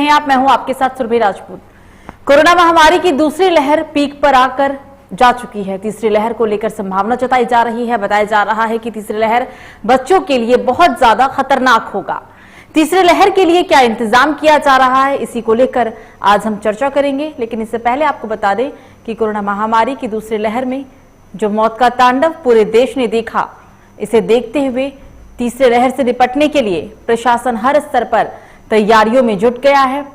हैं आप, मैं हूं आपके साथ सुरभि राजपूत। कोरोना महामारी की दूसरी लहर पीक पर आकर जा चुकी है। तीसरी लहर को लेकर संभावना जताई जा रही है। बताया जा रहा है कि तीसरी लहर बच्चों के लिए बहुत ज्यादा खतरनाक होगा। तीसरी लहर के लिए क्या इंतजाम किया जा रहा है, इसी को लेकर आज हम चर्चा करेंगे। लेकिन इससे पहले आपको बता दें कि कोरोना महामारी की दूसरी लहर में जो मौत का तांडव पूरे देश ने देखा, इसे देखते हुए तीसरी लहर से निपटने के लिए प्रशासन हर स्तर पर तैयारियों में जुट गया है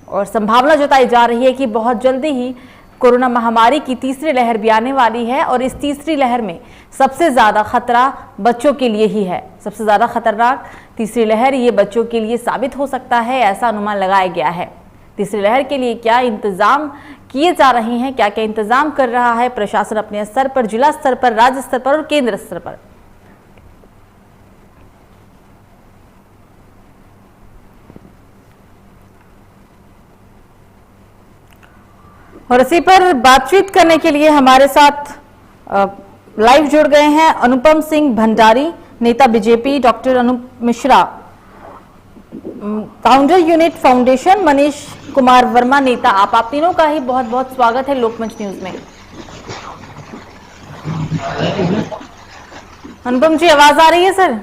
और संभावना जताई जा रही है कि बहुत जल्दी ही कोरोना महामारी की तीसरी लहर भी आने वाली है। और इस तीसरी लहर में सबसे ज्यादा खतरा बच्चों के लिए ही है। सबसे ज्यादा खतरनाक तीसरी लहर ये बच्चों के लिए साबित हो सकता है, ऐसा अनुमान लगाया गया है। तीसरी लहर के लिए क्या इंतजाम किए जा रहे हैं, क्या क्या इंतजाम कर रहा है प्रशासन अपने स्तर पर, जिला स्तर पर, राज्य स्तर पर और केंद्र स्तर पर। और इसी पर बातचीत करने के लिए हमारे साथ लाइव जुड़ गए हैं अनुपम सिंह भंडारी, नेता BJP, doctor Anup Mishra, founder unit foundation, Manish Kumar Verma, नेता आप तीनों का ही बहुत बहुत स्वागत है लोकमंच न्यूज में। अनुपम जी, आवाज आ रही है सर?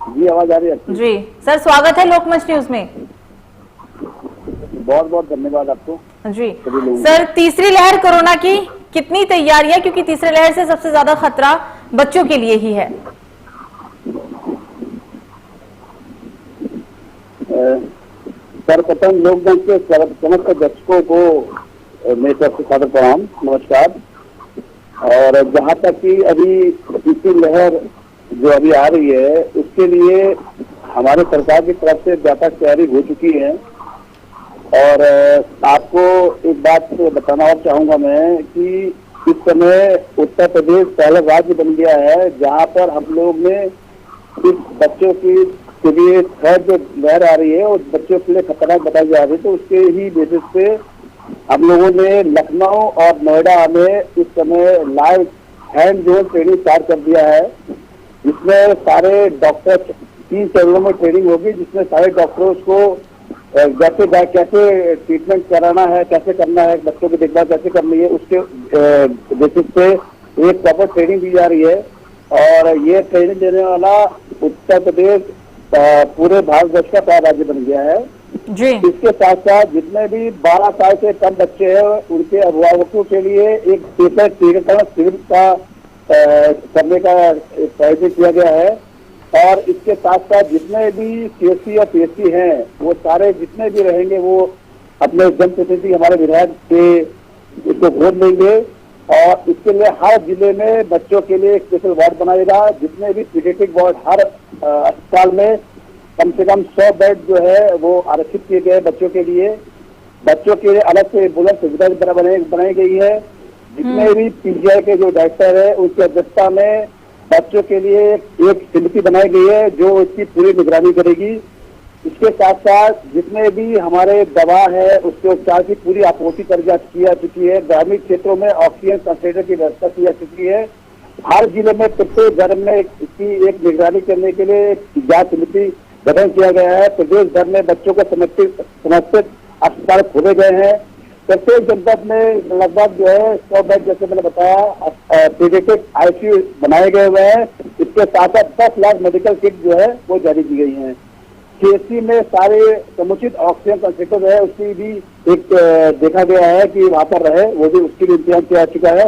जी आवाज आ रही है जी सर, स्वागत है लोकमंच न्यूज में। बहुत बहुत धन्यवाद आपको जी सर। तीसरी लहर कोरोना की कितनी तैयारियां, क्योंकि तीसरी लहर से सबसे ज्यादा खतरा बच्चों के लिए ही है। सर्वप्रथम लोकमंच के समस्त दर्शकों को मेरी तरफ से सादर प्रणाम, नमस्कार। और जहाँ तक कि अभी तीसरी लहर जो अभी आ रही है, उसके लिए हमारे सरकार की तरफ से व्यापक तैयारी हो चुकी है। और आपको एक बात बताना और चाहूंगा मैं कि इस समय उत्तर प्रदेश पहला राज्य बन गया है जहां पर हम लोग ने इस बच्चों के लिए थर्ड जो लहर आ रही है और बच्चों के लिए खतरनाक बताई जा रही है, तो उसके ही बेसिस पे हम लोगों ने लखनऊ और नोएडा में इस समय live hand zone training start कर दिया है, जिसमें सारे डॉक्टर 3 चरणों में ट्रेनिंग होगी, जिसमें सारे डॉक्टर्स को जैसे कैसे ट्रीटमेंट कराना है, कैसे करना है, बच्चों की देखभाल कैसे करनी है, उसके बेसिस पे एक प्रॉपर ट्रेनिंग दी जा रही है। और ये ट्रेनिंग देने वाला उत्तर प्रदेश पूरे भारतवर्ष का पहला राज्य बन गया है जी। इसके साथ साथ जितने भी 12 साल से कम बच्चे हैं उनके अभिभावकों के लिए एक टीकाकरण शिविर का करने का प्रयास किया गया है। और इसके साथ साथ जितने भी सीएससी या पीएससी हैं वो सारे जितने भी रहेंगे वो अपने जनप्रतिनिधि हमारे विधायक के इसको वोट देंगे। और इसके लिए हर जिले में बच्चों के लिए एक स्पेशल वार्ड बनाएगा, जितने भी पीडियाट्रिक वार्ड हर अस्पताल में कम से कम 100 बेड जो है वो आरक्षित किए गए बच्चों के लिए। बच्चों के लिए अलग से एम्बुलेंस सुविधा की तरह बनाई गई है। जितने भी पीजीआई के जो डायरेक्टर है उनकी अध्यक्षता में बच्चों के लिए एक समिति बनाई गई है जो इसकी पूरी निगरानी करेगी। इसके साथ साथ जितने भी हमारे दवा है उसके उपचार की पूरी आपूर्ति की जा चुकी है। ग्रामीण क्षेत्रों में ऑक्सीजन कंसंट्रेटर की व्यवस्था की जा चुकी है। हर जिले में प्रत्येक घर में इसकी एक निगरानी करने के लिए जांच समिति गठन किया गया है। प्रदेश भर में बच्चों को समर्पित अस्पताल खोले गए हैं। प्रत्येक जनपद में लगभग जो है 100 बेड, जैसे मैंने बताया, पीडियाट्रिक आईसीयू बनाए गए हुए हैं। इसके साथ साथ 10 लाख मेडिकल किट जो है वो जारी की गई हैं। सीएससी में सारे समुचित ऑक्सीजन कंसंट्रेटर है उसकी भी एक देखा गया है कि वहां पर रहे, वो भी उसकी भी इंतजाम किया चुका है।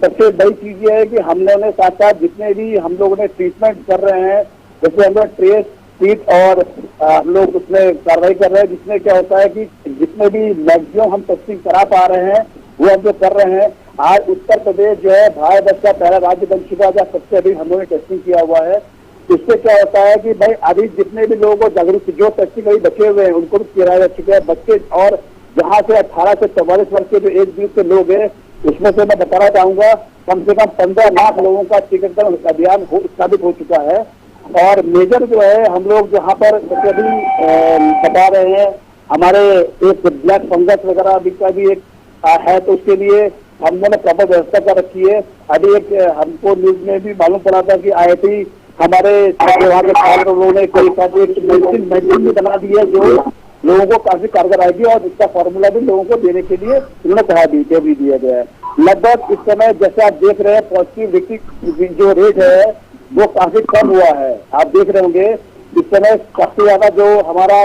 सबसे बड़ी चीज ये है कि हम लोगों ने साथ साथ जितने भी हम लोगों ने ट्रीटमेंट कर रहे हैं, जैसे हम लोग ट्रेस ट्रीट और हम लोग उसमें कार्रवाई कर रहे हैं, जिसमें क्या होता है कि जितने भी मैक्सिमम हम टेस्टिंग करा पा रहे हैं वो हम लोग कर रहे हैं। आज उत्तर प्रदेश जो है भारतवर्ष का पहला राज्य बन चुका है जहाँ सबसे अधिक हम लोगों ने टेस्टिंग किया हुआ है। इससे क्या होता है कि भाई अभी जितने भी लोगों को जागरूक जो टेस्टिंग अभी बचे हुए हैं उनको भी किया जा चुका है बच्चे। और जहाँ से 18 से 44 वर्ष के जो एज ग्रुप के लोग हैं उसमें से मैं बताना चाहूंगा कम से कम 15 लाख लोगों का टीकाकरण अभियान साबित हो चुका है। और मेजर जो है हम लोग जहाँ पर अभी बता रहे हैं हमारे एक ब्लैक फंगस वगैरह का भी एक है, तो उसके लिए हम लोगों ने प्रॉपर व्यवस्था कर रखी है। अभी एक हमको न्यूज में भी मालूम पड़ा था कि IIT हमारे विभाग के लोगों ने कोई मेडिसिन भी बना दी है जो लोगों को काफी कारगर आएगी और इसका फॉर्मूला भी लोगों को देने के लिए उन्होंने कहा भी दिया गया है। लगभग इस समय जैसे आप देख रहे हैं पॉजिटिव जो रेट है वो काफी कम हुआ है। आप देख रहे होंगे इस समय सबसे ज्यादा जो हमारा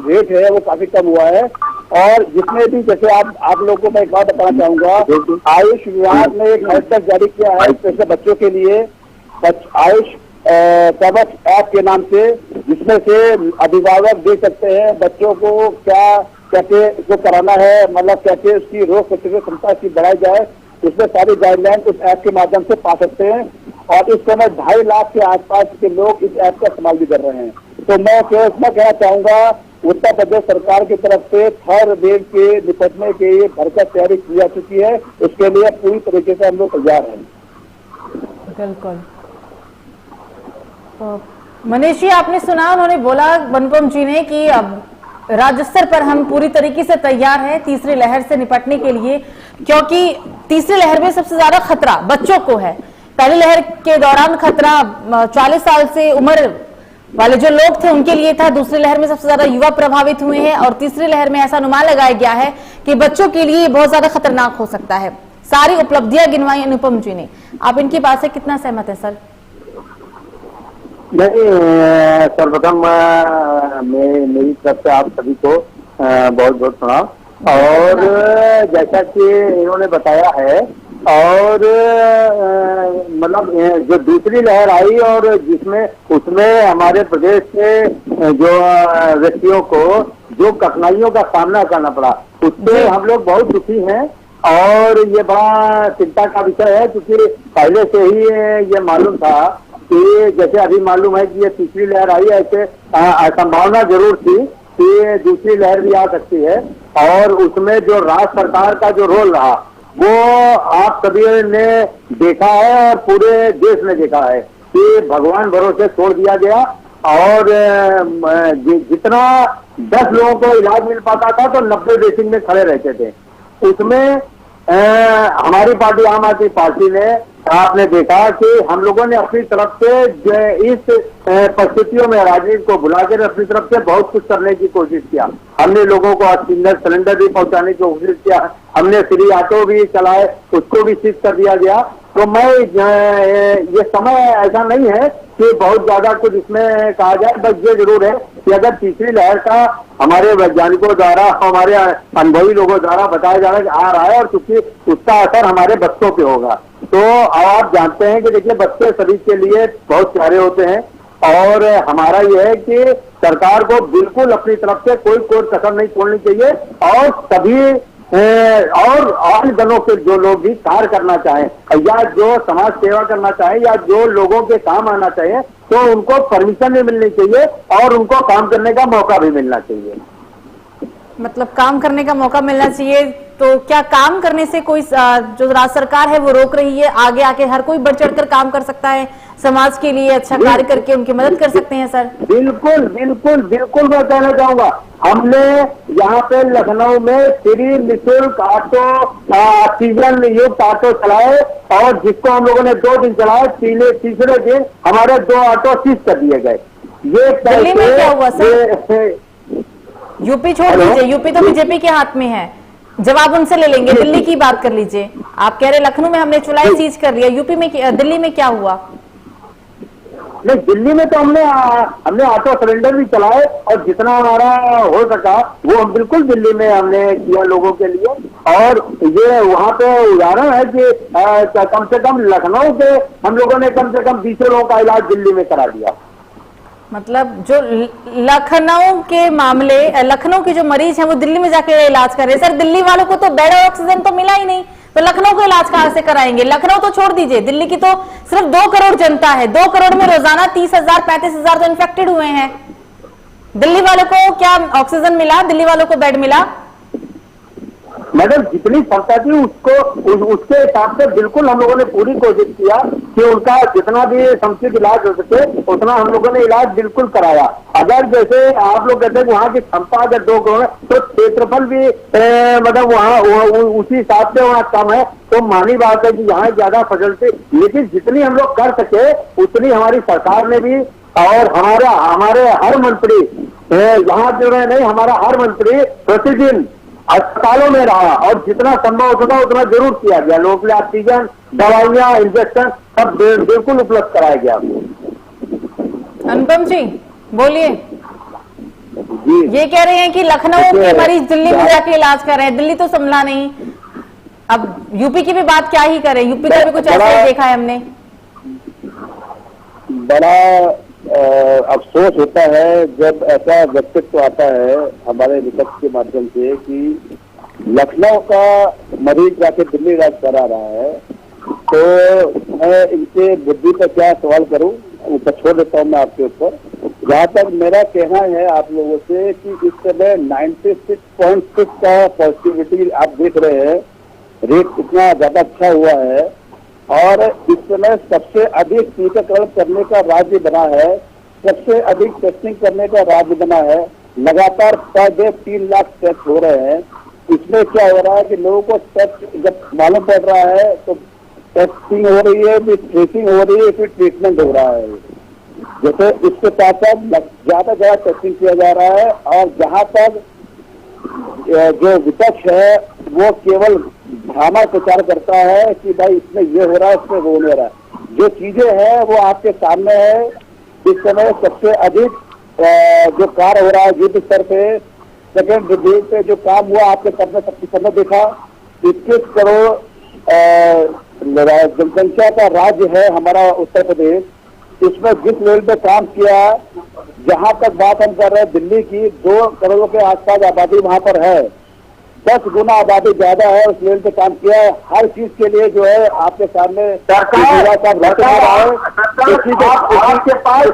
रेट है वो काफी कम हुआ है। और जिसमें भी जैसे आप लोगों को मैं एक बात बताना चाहूंगा, आयुष विभाग ने एक हैशटैग जारी किया है स्पेशल बच्चों के लिए, आयुष कवच ऐप के नाम से, जिसमें से अभिभावक देख सकते हैं बच्चों को कैसे इसको कराना है, मतलब कैसे उसकी रोग प्रतिरोधक क्षमता की बढ़ाई जाए, इसमें सारी गाइडलाइन उस ऐप के माध्यम से पा सकते हैं। और इस समय 2.5 लाख के आसपास के लोग इस ऐप का इस्तेमाल भी कर रहे हैं। तो मैं इतना कहना चाहूंगा, उत्तर प्रदेश सरकार की तरफ से थर्ड वेव के निपटने के लिए भरकर तैयारी की जा चुकी है। उसके लिए पूरी तरीके से हम लोग तैयार हैं। बिल्कुल। मनीष जी, आपने सुना, उन्होंने बोला अनुपम जी ने कि अब राज्य स्तर पर हम पूरी तरीके से तैयार हैं तीसरी लहर से निपटने के लिए, क्योंकि तीसरी लहर में सबसे ज्यादा खतरा बच्चों को है। पहली लहर के दौरान खतरा 40 साल से उम्र वाले जो लोग थे उनके लिए था, दूसरी लहर में सबसे ज्यादा युवा प्रभावित हुए हैं, और तीसरी लहर में ऐसा अनुमान लगाया गया है कि बच्चों के लिए बहुत ज्यादा खतरनाक हो सकता है। सारी उपलब्धियां गिनवाई अनुपम जी ने, आप इनकी बात से कितना सहमत है सर? नहीं, सर्वप्रथम मेरी तरफ से आप सभी को बहुत बहुत प्रणाम। और जैसा कि इन्होंने बताया है, और मतलब जो दूसरी लहर आई और उसमें हमारे प्रदेश के जो व्यक्तियों को जो कठिनाइयों का सामना करना पड़ा, उससे हम लोग बहुत दुखी हैं। और ये बड़ा चिंता का विषय है, क्योंकि पहले से ही ये मालूम था कि जैसे अभी मालूम है कि ये तीसरी लहर आई, ऐसे संभावना जरूर थी कि दूसरी लहर भी आ सकती है। और उसमें जो राज्य सरकार का जो रोल रहा वो आप सभी ने देखा है और पूरे देश ने देखा है कि भगवान भरोसे छोड़ दिया गया। और जितना 10 लोगों को इलाज मिल पाता था तो 90 वेटिंग में खड़े रहते थे। उसमें हमारी पार्टी, आम आदमी पार्टी ने, आपने देखा कि हम लोगों ने अपनी तरफ से इस परिस्थितियों में राजनीति को भुलाकर अपनी तरफ से बहुत कुछ करने की कोशिश किया। हमने लोगों को सिलेंडर भी पहुंचाने की कोशिश किया, हमने फ्री ऑटो भी चलाए, उसको भी सीज कर दिया गया। तो ये समय ऐसा नहीं है कि बहुत ज्यादा कुछ इसमें कहा जाए, बस ये जरूर है कि अगर तीसरी लहर का हमारे वैज्ञानिकों द्वारा, हमारे अनुभवी लोगों द्वारा बताया जा रहा है, और क्योंकि उसका असर हमारे बच्चों पे होगा, तो आप जानते हैं कि देखिए बच्चे शरीर के लिए बहुत प्यारे होते हैं। और हमारा यह है कि सरकार को बिल्कुल अपनी तरफ से कोई कसर नहीं छोड़नी चाहिए, और सभी और दलों के जो लोग भी कार्य करना चाहें या जो समाज सेवा करना चाहें या जो लोगों के काम आना चाहिए, तो उनको परमिशन भी मिलनी चाहिए और उनको काम करने का मौका भी मिलना चाहिए। मतलब काम करने का मौका मिलना चाहिए, तो क्या काम करने से कोई जो राज्य सरकार है वो रोक रही है? आगे आके हर कोई बढ़ चढ़कर काम कर सकता है, समाज के लिए अच्छा कार्य करके उनकी मदद कर सकते हैं सर। बिल्कुल बिल्कुल बिल्कुल, मैं कहना चाहूंगा, हमने यहाँ पे लखनऊ में फ्री निःशुल्क ऑटो, ऑक्सीजन युक्त ऑटो चलाए, और जिसको हम लोगों ने 2 दिन चलाए, तीसरे दिन हमारे 2 ऑटो सीज कर दिए गए। ये दिल्ली में क्या हुआ सर? यूपी छोड़ दीजिए, यूपी तो बीजेपी के हाथ में है, जवाब उनसे ले लेंगे। दिल्ली की बात कर लीजिए। आप कह रहे लखनऊ में हमने चुलाई सीज कर लिया, यूपी में, दिल्ली में क्या हुआ? नहीं, दिल्ली में तो हमने ऑटो सिलेंडर भी चलाए, और जितना हमारा हो सका वो हम बिल्कुल दिल्ली में हमने किया लोगों के लिए। और ये वहाँ पे उदाहरण है कि कम से कम लखनऊ के हम लोगों ने कम से कम 20 लोगों का इलाज दिल्ली में करा दिया। मतलब जो लखनऊ के मामले, लखनऊ के जो मरीज हैं वो दिल्ली में जाके इलाज कर रहे हैं। सर, दिल्ली वालों को तो बेड और ऑक्सीजन तो मिला ही नहीं, तो लखनऊ को इलाज कहां से कराएंगे? लखनऊ तो छोड़ दीजिए, दिल्ली की तो सिर्फ 2 करोड़ जनता है, 2 करोड़ में रोजाना 30,000 35,000 तो इन्फेक्टेड हुए हैं। दिल्ली वालों को क्या ऑक्सीजन मिला? दिल्ली वालों को बेड मिला? मैडम, जितनी क्षमता थी उसके हिसाब से बिल्कुल हम लोगों ने पूरी कोशिश किया कि उनका जितना भी समुचित इलाज हो सके उतना हम लोगों ने इलाज बिल्कुल कराया। अगर जैसे आप लोग कहते हैं वहाँ की क्षमता अगर 2 करोड़ है, तो क्षेत्रफल भी मतलब वहाँ उसी हिसाब से वहाँ कम है, तो मानी बात है कि यहाँ ज्यादा फैसिलिटी, लेकिन जितनी हम लोग कर सके उतनी हमारी सरकार ने भी और हमारे हर मंत्री यहाँ जो है नहीं, हमारा हर मंत्री प्रतिदिन अस्पतालों में रहा और जितना संभव हो सका उतना जरूर किया गया। लोगों के लिए ऑक्सीजन, दवाइयां, इंजेक्शन सब बिल्कुल उपलब्ध कराया गया। अनुपम जी बोलिए। जी, ये कह रहे हैं कि लखनऊ के मरीज दिल्ली में जाके इलाज कर रहे हैं, दिल्ली तो संभला नहीं। अब यूपी की भी बात क्या ही करें, यूपी का भी कुछ ऐसा ही देखा है हमने। बड़ा अफसोस होता है जब ऐसा व्यक्तित्व आता है हमारे विपक्ष के माध्यम से कि लखनऊ का मरीज जाके दिल्ली इलाज करा रहा है। तो मैं इनसे बुद्धि पर क्या सवाल करूं, ऊपर छोड़ देता हूं मैं आपके ऊपर। जहाँ तक मेरा कहना है आप लोगों से कि इस समय 96.6 का पॉजिटिविटी आप देख रहे हैं, रेट इतना ज्यादा अच्छा हुआ है और इस समय सबसे अधिक टीकाकरण करने का राज्य बना है, सबसे अधिक टेस्टिंग करने का राज्य बना है। लगातार पर डे 3 लाख टेस्ट हो रहे हैं। इसमें क्या हो रहा है कि लोगों को टेस्ट जब मालूम पड़ रहा है तो टेस्टिंग हो रही है, फिर ट्रेसिंग हो रही है, फिर ट्रीटमेंट हो रहा है। जैसे इसके साथ साथ ज्यादा टेस्टिंग किया जा रहा है और जहां तक जो विपक्ष है वो केवल भ्रामक प्रचार करता है कि भाई इसमें ये हो रहा है, इसमें वो नहीं हो रहा है। जो चीजें हैं वो आपके सामने है। इस समय सबसे अधिक जो कार्य हो रहा है युद्ध स्तर पे, सेकेंड ब्रिगेड पे जो काम हुआ आपके सबके सामने देखा। 21 करोड़ जनसंख्या का राज्य है हमारा उत्तर प्रदेश। इसमें जिस लेवल पे काम किया, जहां तक बात हम कर रहे हैं दिल्ली की, 2 करोड़ के आसपास आबादी वहां पर है, 10 गुना आबादी ज्यादा है, उस लेवल पे काम किया है। हर चीज के लिए जो है आपके सामने आपके पास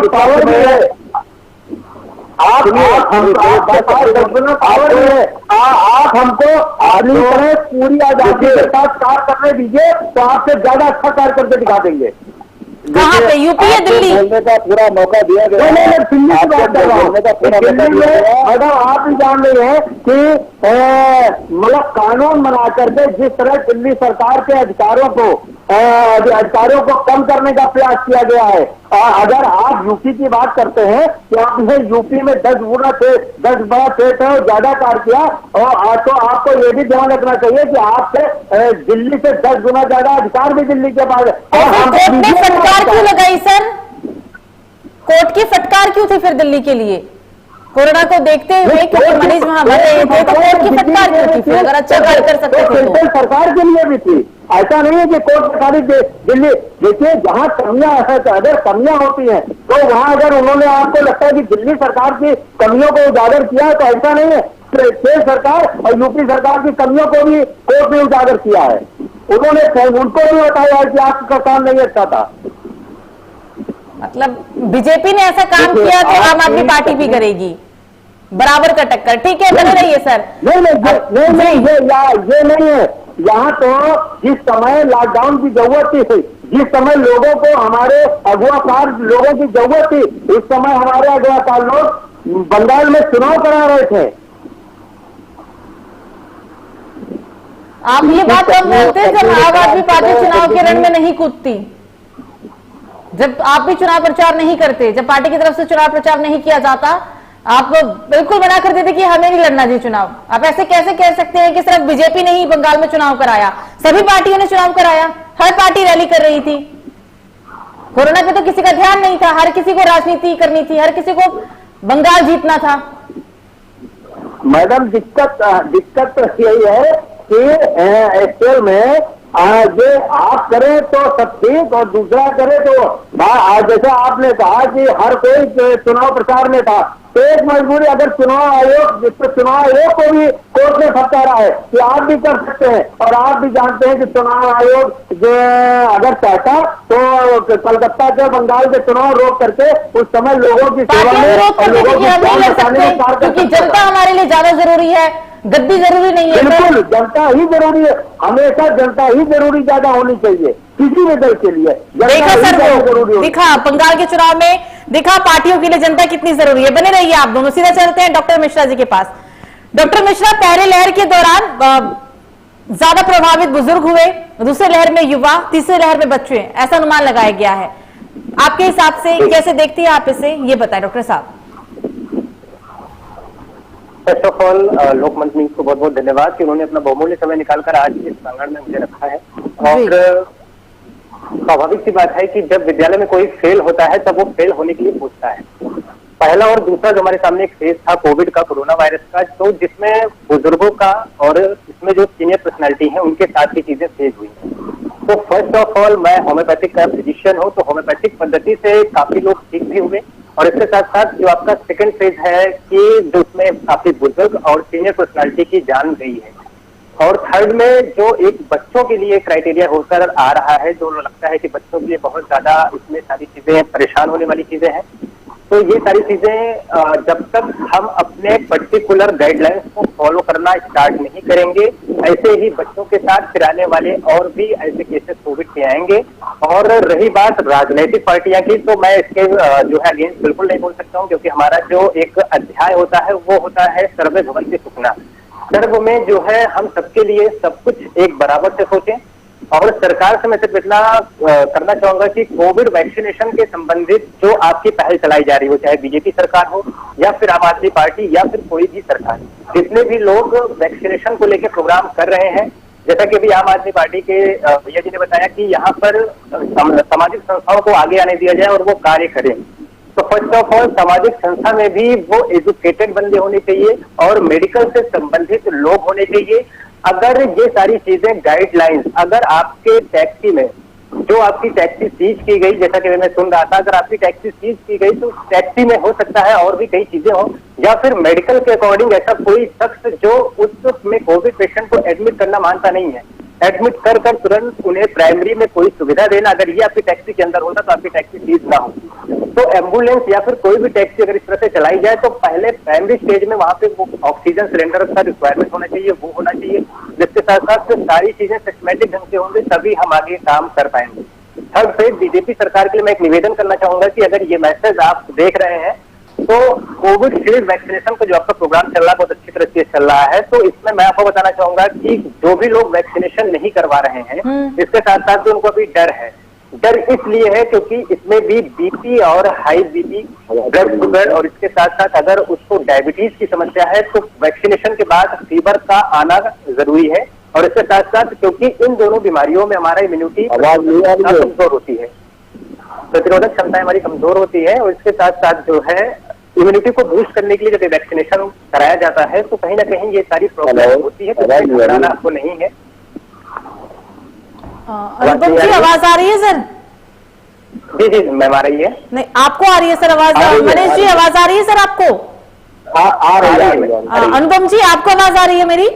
पावर भी है, आप हमको अपनी तरह पूरी आजादी के साथ कार्य करने दीजिए तो आपसे ज्यादा अच्छा कार्य करके दिखा देंगे। कहाँ पे, यूपी या दिल्ली? बोलने का पूरा मौका दिया गया। नहीं, दिल्ली की बात कर रहा हूँ। दिल्ली में अगर आप भी जान रहे हैं कि मतलब कानून बना करके जिस तरह दिल्ली सरकार के अधिकारियों को कम करने का प्रयास किया गया है। अगर आप यूपी की बात करते हैं कि आपने यूपी में 10 बड़ा क्षेत्र है ज्यादा कार्य किया, और तो आपको ये भी ध्यान रखना चाहिए कि आपसे दिल्ली से 10 गुना ज्यादा अधिकार भी दिल्ली के पास कोर्ट ने फटकार क्यों लगाई सर? कोर्ट की फटकार क्यों थी फिर दिल्ली के लिए? कोरोना को देखते हुए क्योंकि मरीज वहां मर रहे थे तो कोर्ट की फटकार क्यों थी? फिर अगर अच्छा कार्य कर सकते थे तो सरकार के लिए भी थी। ऐसा नहीं है कि कोर्ट खाली दिल्ली, देखिए जहां कमियां है, अगर कमियां होती हैं तो वहां अगर उन्होंने आपको लगता है कि दिल्ली सरकार की कमियों को उजागर किया तो ऐसा नहीं है। केंद्र सरकार और यूपी सरकार की कमियों को भी कोर्ट ने उजागर किया है। उन्होंने उनको भी बताया कि आपका काम नहीं अच्छा था। मतलब बीजेपी ने ऐसा काम किया तो आम आदमी पार्टी भी करेगी, बराबर का टक्कर। ठीक है, बने रहिए सर। नहीं, ये नहीं है। यहाँ तो जिस समय लॉकडाउन की जरूरत थी, जिस समय लोगों को हमारे अगुवाकार लोगों की जरूरत थी, उस समय हमारे अगुवाकार लोग बंगाल में चुनाव करा रहे थे। आप ये बात कब बोलते हैं जब आम आदमी पार्टी चुनाव के रण में नहीं कूदती, जब आप भी चुनाव प्रचार नहीं करते, जब पार्टी की तरफ से चुनाव प्रचार नहीं किया जाता, आप बिल्कुल मना कर देते कि हमें नहीं लड़ना जी चुनाव। आप ऐसे कैसे कह सकते हैं कि सिर्फ बीजेपी ने ही बंगाल में चुनाव कराया? सभी पार्टियों ने चुनाव कराया, हर पार्टी रैली कर रही थी। कोरोना पे तो किसी का ध्यान नहीं था, हर किसी को राजनीति करनी थी, हर किसी को बंगाल जीतना था। मैडम दिक्कत तो यही है कि एक्चुअल में ये आप करें तो सब ठीक और दूसरा करे तो जैसे आपने कहा कि हर कोई चुनाव प्रचार में था, तो एक मजबूरी अगर चुनाव आयोग को भी कोर्ट ने फटकारा है कि आप भी कर सकते हैं। और आप भी जानते हैं कि चुनाव आयोग जो अगर चाहता तो कलकत्ता के बंगाल के चुनाव रोक करके उस समय लोगों की सेवा में, क्योंकि जनता हमारे लिए ज्यादा जरूरी है, गद्दी जरूरी नहीं है। बिल्कुल, जनता ही जरूरी है, हमेशा जनता ही जरूरी ज्यादा होनी चाहिए किसी भी दल के लिए। देखा सर, वो दिखा बंगाल के चुनाव में, दिखा पार्टियों के लिए जनता कितनी जरूरी है। बने रहिए आप दोनों। सीधा चलते हैं डॉक्टर मिश्रा जी के पास। डॉक्टर मिश्रा, पहले लहर के दौरान ज्यादा प्रभावित बुजुर्ग हुए, दूसरे लहर में युवा, तीसरे लहर में बच्चे, ऐसा अनुमान लगाया गया है। आपके हिसाब से कैसे देखती है आप इसे, ये बताएं डॉक्टर साहब। ऑल लोकमंच न्यूज को बहुत बहुत धन्यवाद कि उन्होंने अपना बहुमूल्य समय निकालकर आज इस प्रांगण में मुझे रखा है। और स्वाभाविक सी बात है कि जब विद्यालय में कोई फेल होता है तब वो फेल होने के लिए पूछता है। पहला और दूसरा जो हमारे सामने एक फेज था कोविड का, कोरोना वायरस का, तो जिसमें बुजुर्गों का और इसमें जो सीनियर पर्सनैलिटी है उनके साथ की चीजें फेज हुई। तो फर्स्ट ऑफ ऑल मैं होम्योपैथिक का फिजिशियन हूँ, तो होम्योपैथिक पद्धति से काफी लोग ठीक भी हुए। और इसके साथ साथ जो आपका सेकंड फेज है कि जो उसमें काफी बुजुर्ग और सीनियर पर्सनैलिटी की जान गई है। और थर्ड में जो एक बच्चों के लिए क्राइटेरिया होकर आ रहा है, जो लगता है कि बच्चों के लिए बहुत ज्यादा इसमें सारी चीजें परेशान होने वाली चीजें हैं। तो ये सारी चीजें जब तक हम अपने पर्टिकुलर गाइडलाइंस को फॉलो करना स्टार्ट नहीं करेंगे, ऐसे ही बच्चों के साथ फिर आने वाले और भी ऐसे केसेस कोविड के आएंगे। और रही बात राजनीतिक पार्टियां की, तो मैं इसके जो है अगेंस्ट बिल्कुल नहीं बोल सकता हूं, क्योंकि हमारा जो एक अध्याय होता है वो होता है सर्वे भवन्ति सुखना। सर्व में जो है हम सबके लिए सब कुछ एक बराबर से सोचें। और सरकार से मैं सिर्फ इतना करना चाहूंगा कि कोविड वैक्सीनेशन के संबंधित जो आपकी पहल चलाई जा रही हो, चाहे बीजेपी सरकार हो या फिर आम आदमी पार्टी या फिर कोई भी सरकार, जितने भी लोग वैक्सीनेशन को लेकर प्रोग्राम कर रहे हैं, जैसा कि अभी आम आदमी पार्टी के भैया जी ने बताया कि यहाँ पर सामाजिक संस्थाओं को आगे आने दिया जाए और वो कार्य करें। तो फर्स्ट ऑफ ऑल सामाजिक संस्था में भी वो एजुकेटेड बंदे होने चाहिए और मेडिकल से संबंधित लोग होने चाहिए। अगर ये सारी चीजें गाइडलाइंस, अगर आपके टैक्सी में जो आपकी टैक्सी सीज की गई, जैसा कि मैं सुन रहा था, अगर आपकी टैक्सी सीज की गई तो टैक्सी में हो सकता है और भी कई चीजें हो, या फिर मेडिकल के अकॉर्डिंग ऐसा कोई शख्स जो उसमें कोविड पेशेंट को एडमिट करना मानता नहीं है, एडमिट कर तुरंत उन्हें प्राइमरी में कोई सुविधा देना, अगर ये आपकी टैक्सी के अंदर होता तो आपकी टैक्सी सीज ना हो। तो एम्बुलेंस या फिर कोई भी टैक्सी अगर इस तरह से चलाई जाए तो पहले प्राइमरी स्टेज में वहां पे वो ऑक्सीजन सिलेंडर का रिक्वायरमेंट होना चाहिए, वो होना चाहिए, जिसके साथ साथ सारी चीजें सिस्टमैटिक ढंग से होंगे, तभी हम आगे काम कर पाएंगे। थर्ड फेज बीजेपी सरकार के लिए मैं एक निवेदन करना चाहूंगा कि अगर ये मैसेज आप देख रहे हैं तो कोविड शील्ड वैक्सीनेशन का जो आपका प्रोग्राम चल रहा है बहुत अच्छी तरह से चल रहा है। तो इसमें मैं आपको बताना चाहूंगा कि जो भी लोग वैक्सीनेशन नहीं करवा रहे हैं, इसके साथ साथ उनको अभी डर है। डर इसलिए है क्योंकि इसमें भी बीपी और हाई बीपी, ब्लड शुगर और इसके साथ साथ अगर उसको डायबिटीज की समस्या है तो वैक्सीनेशन के बाद फीवर का आना जरूरी है। और इसके साथ साथ क्योंकि इन दोनों बीमारियों में हमारा इम्यूनिटी कमजोर होती है, प्रतिरोधक क्षमता हमारी कमजोर होती है। और इसके साथ साथ जो है इम्यूनिटी को बूस्ट करने के लिए जब वैक्सीनेशन कराया जाता है तो कहीं ना कहीं ये सारी प्रॉब्लम होती है, तो घबराना आपको नहीं है। अनुपम जी आवाज आ रही है सर? जी जी मैम आ रही है। नहीं, आपको आ रही है सर आवाज? मनीष जी आवाज आ रही है सर आपको? आ रही है। अनुपम जी आपको आवाज आ रही है मेरी?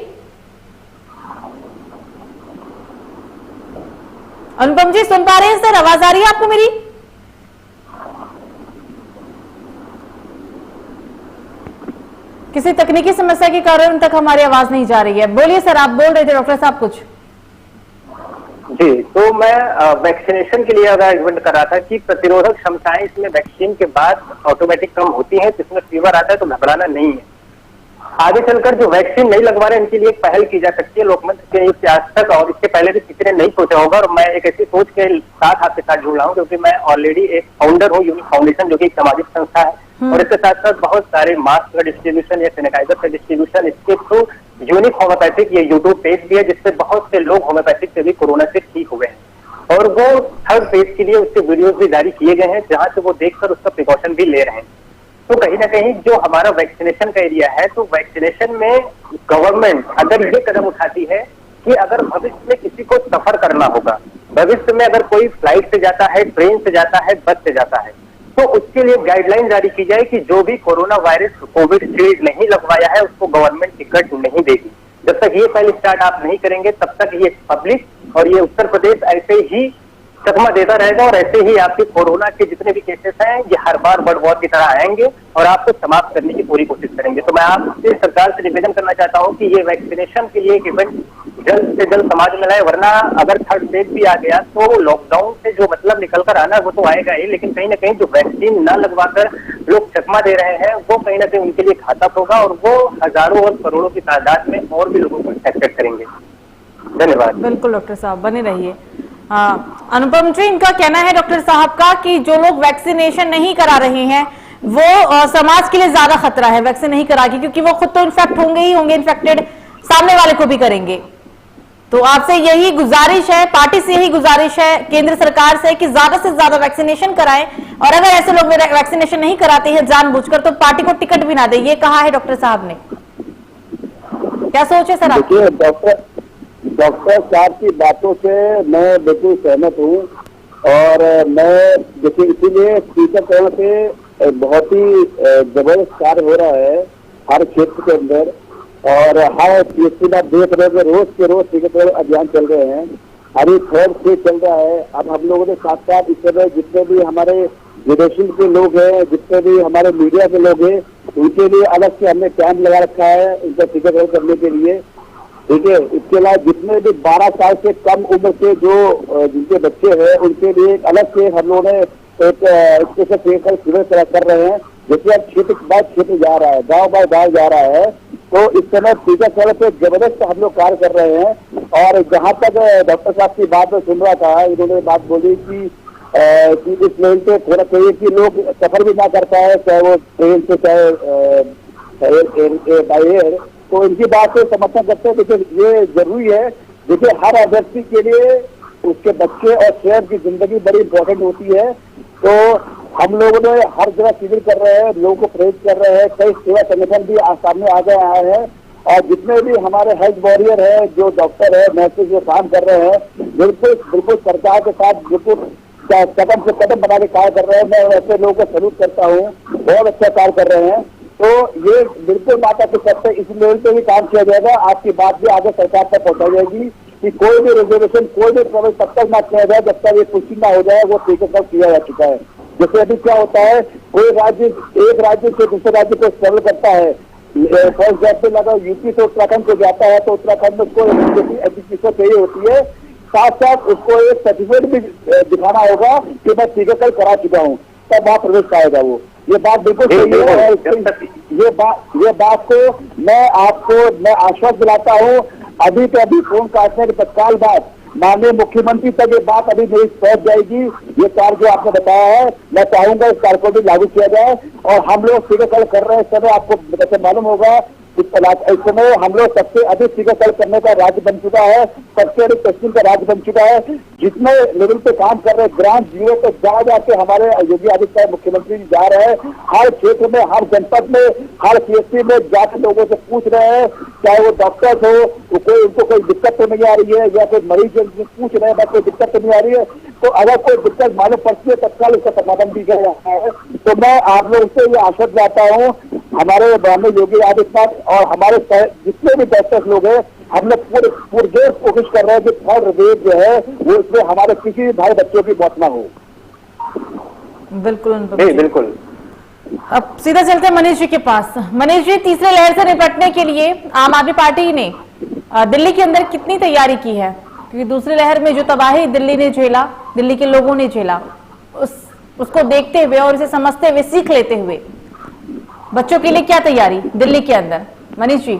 अनुपम जी सुन पा रहे हैं सर? आवाज आ रही है आपको मेरी? किसी तकनीकी समस्या के कारण उन तक हमारी आवाज नहीं जा रही है। बोलिए सर, आप बोल रहे थे डॉक्टर साहब कुछ। जी, तो मैं वैक्सीनेशन के लिए आर्गुमेंट कर रहा था कि प्रतिरोधक क्षमताएं इसमें वैक्सीन के बाद ऑटोमेटिक कम होती हैं, जिसमें फीवर आता है तो घबराना नहीं है। आगे चलकर जो वैक्सीन नहीं लगवा रहे हैं इनके लिए एक पहल की जा सकती है लोकमंत्र के इतिहास तक, और इसके पहले भी किसी ने नहीं सोचा होगा। और मैं एक ऐसी सोच के साथ आपके साथ जुड़ रहा हूँ क्योंकि मैं ऑलरेडी एक फाउंडर हूँ यूनिक फाउंडेशन, जो कि एक सामाजिक संस्था है। और इसके साथ साथ बहुत सारे मास्क का डिस्ट्रीब्यूशन या सैनिटाइजर का डिस्ट्रीब्यूशन, इसके थ्रू यूनिक होम्योपैथिक ये यूट्यूब पेज भी है जिससे बहुत से लोग होम्योपैथिक से भी कोरोना से ठीक हुए हैं। और वो थर्ड फेज के लिए उसके वीडियोज भी जारी किए गए हैं जहां से वो देखकर उसका प्रिकॉशन भी ले रहे हैं। तो कहीं ना कहीं जो हमारा वैक्सीनेशन का एरिया है, तो वैक्सीनेशन में गवर्नमेंट अगर ये कदम उठाती है कि अगर भविष्य में किसी को सफर करना होगा, भविष्य में अगर कोई फ्लाइट से जाता है, ट्रेन से जाता है, बस से जाता है, तो उसके लिए गाइडलाइन जारी की जाए कि जो भी कोरोना वायरस कोविड शील्ड नहीं लगवाया है उसको गवर्नमेंट टिकट नहीं देगी। जब तक ये पहले स्टार्ट आप नहीं करेंगे तब तक ये पब्लिक और ये उत्तर प्रदेश ऐसे ही चकमा देता रहेगा और ऐसे ही आपके कोरोना के जितने भी केसेस हैं ये हर बार बर्ड वॉर की तरह आएंगे और आपको समाप्त करने की पूरी कोशिश करेंगे। तो मैं आपसे सरकार से निवेदन करना चाहता हूं कि ये वैक्सीनेशन के लिए एक इवेंट जल्द से जल्द समाज में लाए, वरना अगर थर्ड फेज भी आ गया तो लॉकडाउन से जो मतलब निकल कर आना वो तो आएगा ही, लेकिन कहीं ना कहीं जो वैक्सीन न लगवाकर लोग चकमा दे रहे हैं वो कहीं ना कहीं उनके लिए घातक होगा और वो हजारों और करोड़ों की तादाद में और भी लोगों को इन्फेक्ट करेंगे। धन्यवाद। बिल्कुल डॉक्टर साहब बने रहिए। अनुपम जी, इनका कहना है डॉक्टर साहब का कि जो लोग वैक्सीनेशन नहीं करा रहे हैं वो समाज के लिए ज्यादा खतरा है वैक्सीन नहीं करा के, क्योंकि वो खुद तो इन्फेक्ट होंगे इन्फेक्टेड सामने वाले को भी करेंगे। तो आपसे यही गुजारिश है, पार्टी से यही गुजारिश है केंद्र सरकार से कि ज्यादा से ज्यादा वैक्सीनेशन कराएं, और अगर ऐसे लोग वैक्सीनेशन नहीं कराते हैं जानबूझकर तो पार्टी को टिकट भी ना दे। ये कहा है डॉक्टर साहब ने, क्या सोच है सर आप? देखिए, डॉक्टर साहब की बातों से मैं बिल्कुल सहमत हूँ, और मैं देखिए इसीलिए टीकाकरण से बहुत ही जबरदस्त कार्य हो रहा है हर क्षेत्र के अंदर, और हर पीएचसी आप देख रहे हैं रोज के रोज टीकाकरण अभियान चल रहे हैं, हर एक थर्ड से चल रहा है। अब हम लोगों ने साथ साथ इस समय जितने भी हमारे विदेशी के लोग हैं, जितने भी हमारे मीडिया के लोग हैं, उनके लिए अलग से हमने कैंप लगा रखा है उनका टीकाकरण करने के लिए, ठीक है। इसके अलावा जितने भी 12 साल से कम उम्र के जो जिनके बच्चे हैं उनके लिए अलग से हम लोगों ने एक स्पेशल टीकाकरण शिविर कर रहे हैं, जैसे अब क्षेत्र बाय क्षेत्र जा रहा है, गांव बाय गांव जा रहा है। तो इस समय टीकाकरण पे जबरदस्त हम लोग कार्य कर रहे हैं। और जहां तक डॉक्टर साहब की बात में सुन रहा था, इन्होंने बात बोली कि इस लेवल पे थोड़ा चाहिए कि लोग सफर भी ना कर पाए, चाहे वो ट्रेन से चाहे बाई एयर, तो इनकी बात से समर्थन करते हैं। देखिए ये जरूरी है, देखिए हर व्यक्ति के लिए उसके बच्चे और शहर की जिंदगी बड़ी इंपॉर्टेंट होती है। तो हम लोगों ने हर जगह शिविर कर रहे हैं, लोगों को प्रेरित कर रहे हैं, कई सेवा संगठन भी सामने आगे आए हैं, और जितने भी हमारे हेल्थ वॉरियर है, जो डॉक्टर है, नर्सेज जो काम कर रहे हैं, बिल्कुल सरकार के साथ बिल्कुल कदम से कदम बना के कार्य कर रहे हैं। मैं ऐसे लोगों को सैल्यूट करता हूँ, बहुत अच्छा कार्य कर रहे हैं। तो ये बिल्कुल माता के सत्य इस लेवल पे भी काम किया जाएगा। आपकी बात भी आगे सरकार तक पहुंचाई जाएगी कि कोई भी रिजर्वेशन, कोई भी प्रवेश तब तक ना किया जाए जब तक ये पुष्टि ना हो जाए वो टीकाकरण किया जा चुका है। जैसे अभी क्या होता है, कोई राज्य एक राज्य से दूसरे राज्य को ट्रेवल करता है, फर्स्ट जैसे लगा यूपी से उत्तराखंड को जाता है, तो उत्तराखंड में उसको एप्लीकेशन चाहिए होती है, साथ साथ उसको एक सर्टिफिकेट भी दिखाना होगा कि मैं टीकाकरण करा चुका हूँ, तब वहाँ प्रवेश पाएगा वो। ये बात बिल्कुल सही है, और ये बात को मैं आश्वस्त दिलाता हूँ। अभी के अभी फोन काटने के तत्काल बाद माननीय मुख्यमंत्री तक ये बात अभी मेरी पहुंच जाएगी। ये कार्य जो आपने बताया है, मैं चाहूंगा इस कार्य को भी लागू किया जाए, और हम लोग टीकाकरण कर रहे हैं। इस समय आपको जैसे मालूम होगा इस समय हम लोग सबसे अधिक टीकाकरण करने का राज्य बन चुका है, सबसे अधिक टेस्टिंग का राज्य बन चुका है। जितने लेवल पे काम कर रहे हैं, ग्राम जीरो पे जा जाके हमारे योगी आदित्यनाथ मुख्यमंत्री जी जा रहे हैं, हर क्षेत्र में, हर जनपद में, हर सीएससी में जाकर लोगों से पूछ रहे हैं, चाहे वो डॉक्टर्स हो, उनको कोई दिक्कत तो नहीं आ रही है, या कोई मरीज पूछ रहे हैं कोई दिक्कत तो नहीं आ रही है। तो अगर कोई दिक्कत मालूम पड़ती है तत्काल उसका समाधान भी किया जाता है। तो मैं आप लोगों से ये आश्वस्त दिलाता हूँ, हमारे माननीय योगी आदित्यनाथ और हमारे जितने भी डॉक्टर्स लोग हैं, हम लोग पूरे कोशिश कर रहे हैं कि थर्ड वेव जो है वो इसमें हमारे किसी भी भाई बच्चों की मौत ना हो। बिल्कुल बिल्कुल। अब सीधा चलते हैं मनीष जी के पास। मनीष जी, तीसरे लहर से निपटने के लिए आम आदमी पार्टी ने दिल्ली के अंदर कितनी तैयारी की है? क्योंकि दूसरी लहर में जो तबाही दिल्ली ने झेला, दिल्ली के लोगों ने झेला, उसको देखते हुए और इसे समझते हुए, सीख लेते हुए बच्चों के लिए क्या तैयारी दिल्ली के अंदर? मनीष जी।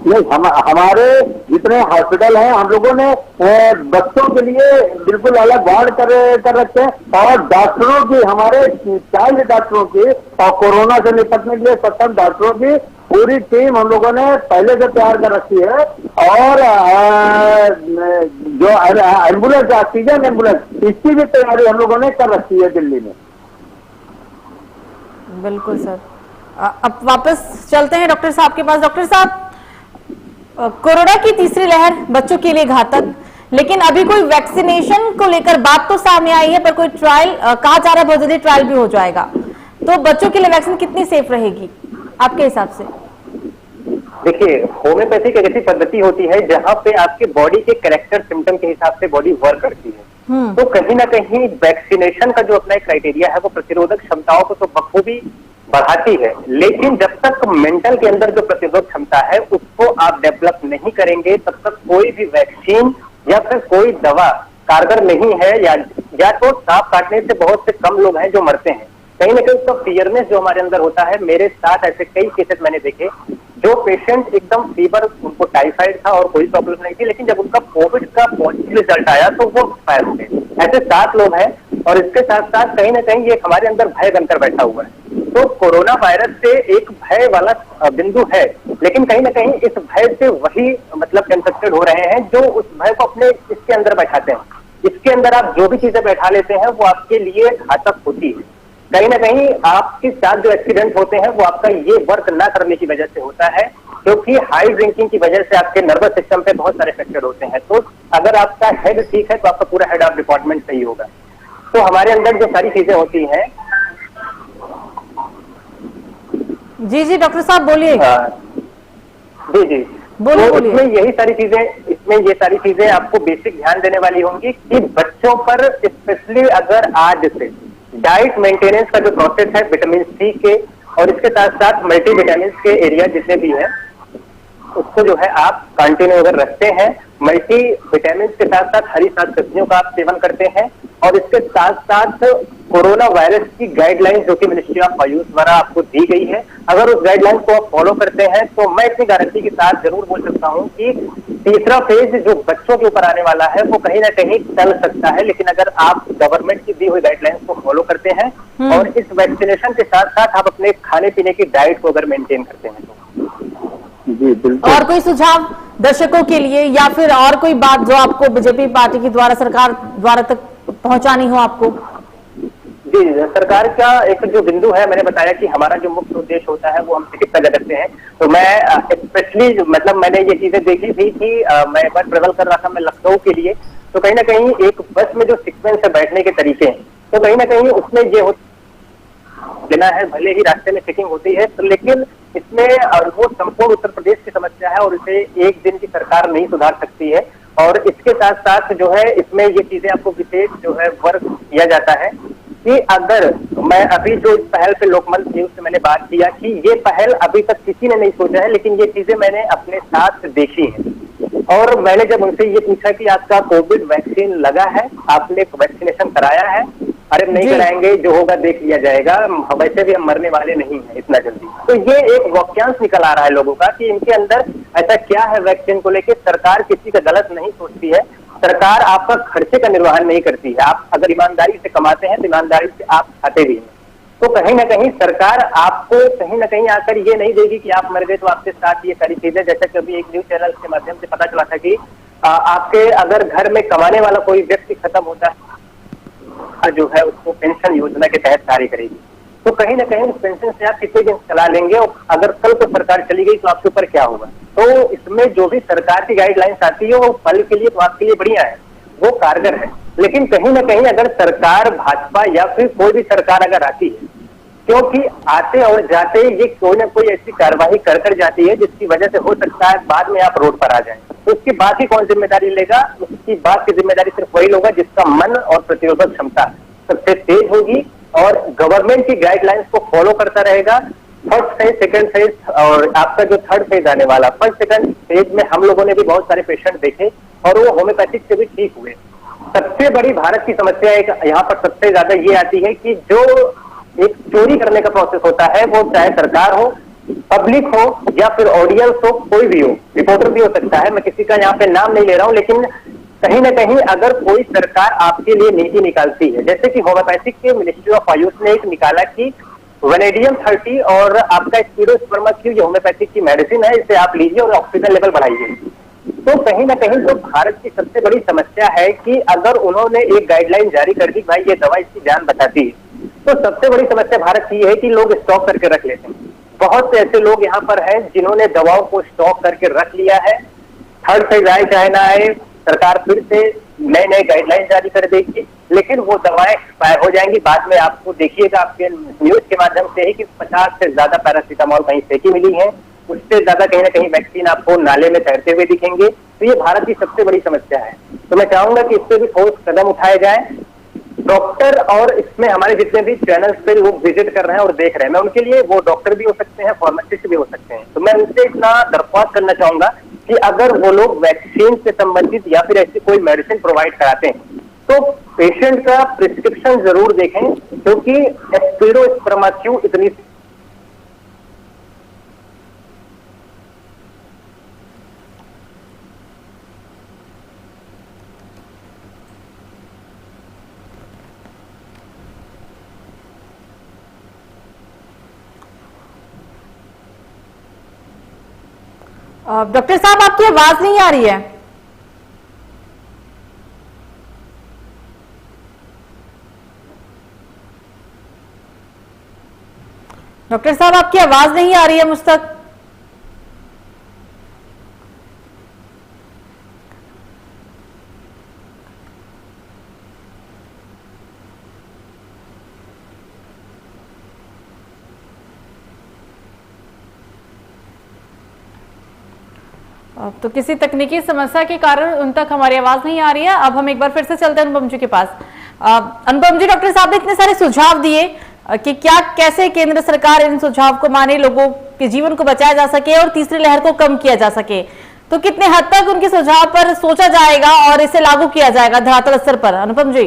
नहीं, हमारे जितने हॉस्पिटल हैं, हम लोगों ने बच्चों के लिए बिल्कुल अलग वार्ड कर रखे हैं, और डॉक्टरों की, हमारे चाइल्ड डॉक्टरों की और कोरोना से निपटने के लिए सक्षम डॉक्टरों की पूरी टीम हम लोगों ने पहले से तैयार कर रखी है। और जो एम्बुलेंस, ऑक्सीजन एम्बुलेंस, इसकी भी तैयारी हम लोगों ने कर रखी है दिल्ली में। बिल्कुल सर। अब वापस चलते हैं डॉक्टर साहब के पास। डॉक्टर साहब, कोरोना की तीसरी लहर बच्चों के लिए घातक, लेकिन अभी कोई वैक्सीनेशन को लेकर बात तो सामने आई है, पर कोई ट्रायल कहा जा रहा है, बहुत जल्दी ट्रायल भी हो जाएगा। तो बच्चों के लिए वैक्सीन कितनी सेफ रहेगी आपके हिसाब से? देखिए, होम्योपैथिक एक ऐसी पद्धति होती है जहां पे आपके बॉडी के कैरेक्टर सिम्टम के हिसाब से बॉडी वर्क करती है। तो कहीं ना कहीं वैक्सीनेशन का जो अपना क्राइटेरिया है वो प्रतिरोधक क्षमताओं को तो बखूबी बढ़ाती है, लेकिन जब तक मेंटल के अंदर जो प्रतिरोधक क्षमता है उसको आप डेवलप नहीं करेंगे तब तक कोई भी वैक्सीन या फिर कोई दवा कारगर नहीं है। या तो सांप काटने से बहुत से कम लोग हैं जो मरते हैं, कहीं ना कहीं उसका फियरनेस जो हमारे अंदर होता है। मेरे साथ ऐसे कई केसेस मैंने देखे, जो पेशेंट एकदम फीवर, उनको टाइफाइड था और कोई प्रॉब्लम नहीं थी, लेकिन जब उनका कोविड का पॉजिटिव रिजल्ट आया तो वो एक्सपायर हो गए। ऐसे 7 लोग हैं और इसके साथ साथ कहीं ना कहीं ये हमारे अंदर भय बनकर बैठा हुआ है। तो कोरोना वायरस से एक भय वाला बिंदु है, लेकिन कहीं ना कहीं इस भय से वही मतलब इन्फेक्टेड हो रहे हैं जो उस भय को अपने इसके अंदर बैठाते हैं। इसके अंदर आप जो भी चीजें बैठा लेते हैं वो आपके लिए घातक होती है। कहीं ना कहीं आपके साथ जो एक्सीडेंट होते हैं वो आपका ये वर्क ना करने की वजह से होता है, क्योंकि हाई ड्रिंकिंग की वजह से आपके नर्वस सिस्टम पे बहुत सारे इफेक्टेड होते हैं। तो अगर आपका हेड ठीक है तो आपका पूरा हेड ऑफ डिपार्टमेंट सही होगा। तो हमारे अंदर जो सारी चीजें होती हैं। जी जी डॉक्टर साहब बोलिए। जी जी बोलिए तो बोलिए। इसमें ये सारी चीजें आपको बेसिक ध्यान देने वाली होंगी कि बच्चों पर स्पेशली अगर आज से डाइट मेंटेनेंस का जो प्रोसेस है विटामिन सी के और इसके साथ साथ मल्टी विटामिन के एरिया जितने भी हैं उसको जो है आप कंटिन्यू अगर रखते हैं, मल्टी विटामिन के साथ साथ हरी साग सब्जियों का आप सेवन करते हैं और इसके साथ साथ कोरोना वायरस की गाइडलाइंस जो कि मिनिस्ट्री ऑफ आयुष द्वारा आपको दी गई है, अगर उस गाइडलाइंस को आप फॉलो करते हैं तो मैं इतनी गारंटी के साथ जरूर बोल सकता हूं कि तीसरा फेज जो बच्चों के ऊपर आने वाला है वो कहीं ना कहीं टल सकता है। लेकिन अगर आप गवर्नमेंट की दी हुई गाइडलाइंस को फॉलो करते हैं और इस वैक्सीनेशन के साथ साथ आप अपने खाने पीने की डाइट को अगर मेंटेन करते हैं तो जी बिल्कुल। और कोई सुझाव दर्शकों के लिए या फिर और कोई बात जो आपको बीजेपी पार्टी की द्वारा सरकार द्वारा तक पहुंचानी हो आपको? जी सरकार का एक जो बिंदु है, मैंने बताया कि हमारा जो मुख्य उद्देश्य होता है वो हम चिकित्सा जगत से हैं। तो मैं स्पेशली मतलब मैंने ये चीजें देखी थी कि मैं बस ट्रेवल कर रहा था मैं लखनऊ के लिए, तो कहीं ना कहीं एक बस में जो सीक्वेंस है बैठने के तरीके हैं तो कहीं ना कहीं उसमें ये लेना है, भले ही रास्ते में चेकिंग होती है तो लेकिन इसमें वो संपूर्ण उत्तर प्रदेश की समस्या है और इसे एक दिन की सरकार नहीं सुधार सकती है। और इसके साथ साथ जो है इसमें ये चीजें आपको विशेष जो है वर्क किया जाता है कि अगर मैं अभी जो इस पहल पे लोकमंच न्यूज से मैंने बात किया कि ये पहल अभी तक किसी ने नहीं सोचा है, लेकिन ये चीजें मैंने अपने साथ देखी हैं। और मैंने जब उनसे ये पूछा कि आपका कोविड वैक्सीन लगा है, आपने वैक्सीनेशन कराया है, अरे नहीं कराएंगे, जो होगा देख लिया जाएगा, वैसे भी हम मरने वाले नहीं है इतना जल्दी। तो ये एक वाक्यांश निकल आ रहा है लोगों का कि इनके अंदर ऐसा क्या है वैक्सीन को लेकर। सरकार किसी का गलत नहीं सोचती है, सरकार आपका खर्चे का निर्वहन नहीं करती है। आप अगर ईमानदारी से कमाते हैं तो ईमानदारी से आप खाते भी हैं। तो कहीं ना कहीं सरकार आपको कहीं ना कहीं आकर ये नहीं देगी कि आप मर गए तो आपके साथ ये सारी चीजें, जैसा कि अभी एक न्यूज चैनल के माध्यम से पता चला था कि आपके अगर घर में कमाने वाला कोई व्यक्ति खत्म होता है जो है उसको पेंशन योजना के तहत कार्य करेगी। तो कहीं ना कहीं उस पेंशन से आप कितने दिन चला लेंगे और अगर कल को सरकार चली गई तो आपके ऊपर क्या होगा। तो इसमें जो भी सरकार की गाइडलाइंस आती है वो पल के लिए तो आपके लिए बढ़िया है, वो कारगर है। लेकिन कहीं ना कहीं अगर सरकार भाजपा या फिर कोई भी सरकार अगर आती है, क्योंकि आते और जाते ये कोई ना कोई ऐसी कार्यवाही कर जाती है जिसकी वजह से हो सकता है बाद में आप रोड पर आ जाएं, तो उसकी बात ही कौन जिम्मेदारी लेगा? उसकी बात की जिम्मेदारी सिर्फ वही होगा जिसका मन और प्रतिरोधक क्षमता सबसे तेज होगी और गवर्नमेंट की गाइडलाइंस को फॉलो करता रहेगा। फर्स्ट फेज, सेकंड फेज और आपका जो थर्ड फेज आने वाला, फर्स्ट सेकंड फेज में हम लोगों ने भी बहुत सारे पेशेंट देखे और वो होम्योपैथिक से भी ठीक हुए। सबसे बड़ी भारत की समस्या एक यहाँ पर सबसे ज्यादा ये आती है कि जो एक चोरी करने का प्रोसेस होता है, वो चाहे सरकार हो, पब्लिक हो या फिर ऑडियंस हो, कोई भी हो, रिपोर्टर भी हो सकता है, मैं किसी का यहाँ पे नाम नहीं ले रहा हूँ, लेकिन कहीं ना कहीं अगर कोई सरकार आपके लिए नीति निकालती है, जैसे कि होम्योपैथिक के मिनिस्ट्री ऑफ आयुष ने एक निकाला कि वेनेडियम 30 और आपका स्पिरोस्पर्माक्यू जो होम्योपैथिक की मेडिसिन है, इसे आप लीजिए और ऑक्सीजन लेवल बढ़ाइए। तो कहीं ना कहीं जो भारत की सबसे बड़ी समस्या है कि अगर उन्होंने एक गाइडलाइन जारी कर दी भाई ये दवा इसकी जान बचाती है, तो सबसे बड़ी समस्या भारत की है कि लोग स्टॉक करके रख लेते हैं। बहुत से ऐसे लोग यहाँ पर हैं जिन्होंने दवाओं को स्टॉक करके रख लिया है। थर्ड फेज आए चाहे ना आए, सरकार फिर से नए नए गाइडलाइन जारी कर देगी, लेकिन वो दवाएं एक्सपायर हो जाएंगी। बाद में आपको देखिएगा आपके न्यूज के माध्यम से ही कि 50 से ज्यादा पैरासीटामोल कहीं फेंकी मिली है, उससे ज्यादा कहीं ना कहीं वैक्सीन आपको नाले में तैरते हुए दिखेंगे। तो ये भारत की सबसे बड़ी समस्या है। तो मैं चाहूंगा कि इस पे भी ठोस कदम उठाए जाए। डॉक्टर और इसमें हमारे जितने भी चैनल्स पे लोग विजिट कर रहे हैं और देख रहे हैं, मैं उनके लिए, वो डॉक्टर भी हो सकते हैं, फार्मासिस्ट भी हो सकते हैं, तो मैं उनसे इतना दरख्वास्त करना चाहूंगा कि अगर वो लोग वैक्सीन से संबंधित या फिर ऐसी कोई मेडिसिन प्रोवाइड कराते हैं तो पेशेंट का प्रिस्क्रिप्शन जरूर देखें, क्योंकि स्पिरोस्पर्माक्यू इतनी डॉक्टर साहब, आपकी आवाज नहीं आ रही है। डॉक्टर साहब, आपकी आवाज नहीं आ रही है मुझ तक। तो किसी तकनीकी समस्या के कारण उन तक हमारी आवाज नहीं आ रही है। अब हम एक बार फिर से चलते हैं अनुपम जी के पास। अनुपम जी, डॉक्टर साहब ने इतने सारे सुझाव दिए कि क्या कैसे केंद्र सरकार इन सुझाव को माने, लोगों के जीवन को बचाया जा सके और तीसरी लहर को कम किया जा सके, तो कितने हद तक उनके सुझाव पर सोचा जाएगा और इसे लागू किया जाएगा धरातल स्तर पर? अनुपम जी।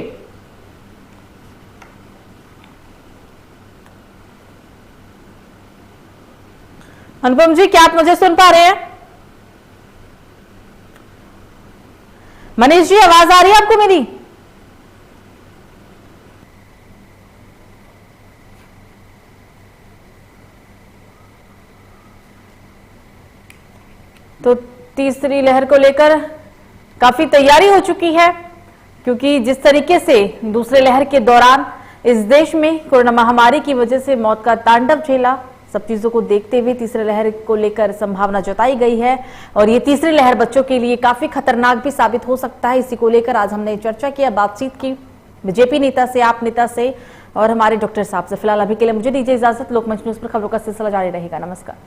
अनुपम जी, क्या आप मुझे सुन पा रहे हैं? मनीष जी, आवाज आ रही है आपको मेरी? तो तीसरी लहर को लेकर काफी तैयारी हो चुकी है, क्योंकि जिस तरीके से दूसरे लहर के दौरान इस देश में कोरोना महामारी की वजह से मौत का तांडव झेला, सब चीजों को देखते हुए तीसरी लहर को लेकर संभावना जताई गई है और ये तीसरी लहर बच्चों के लिए काफी खतरनाक भी साबित हो सकता है। इसी को लेकर आज हमने चर्चा किया, बातचीत की बीजेपी नेता से, आप नेता से और हमारे डॉक्टर साहब से। फिलहाल अभी के लिए मुझे दीजिए इजाजत। लोकमंच न्यूज पर खबरों का सिलसिला जारी रहेगा। नमस्कार।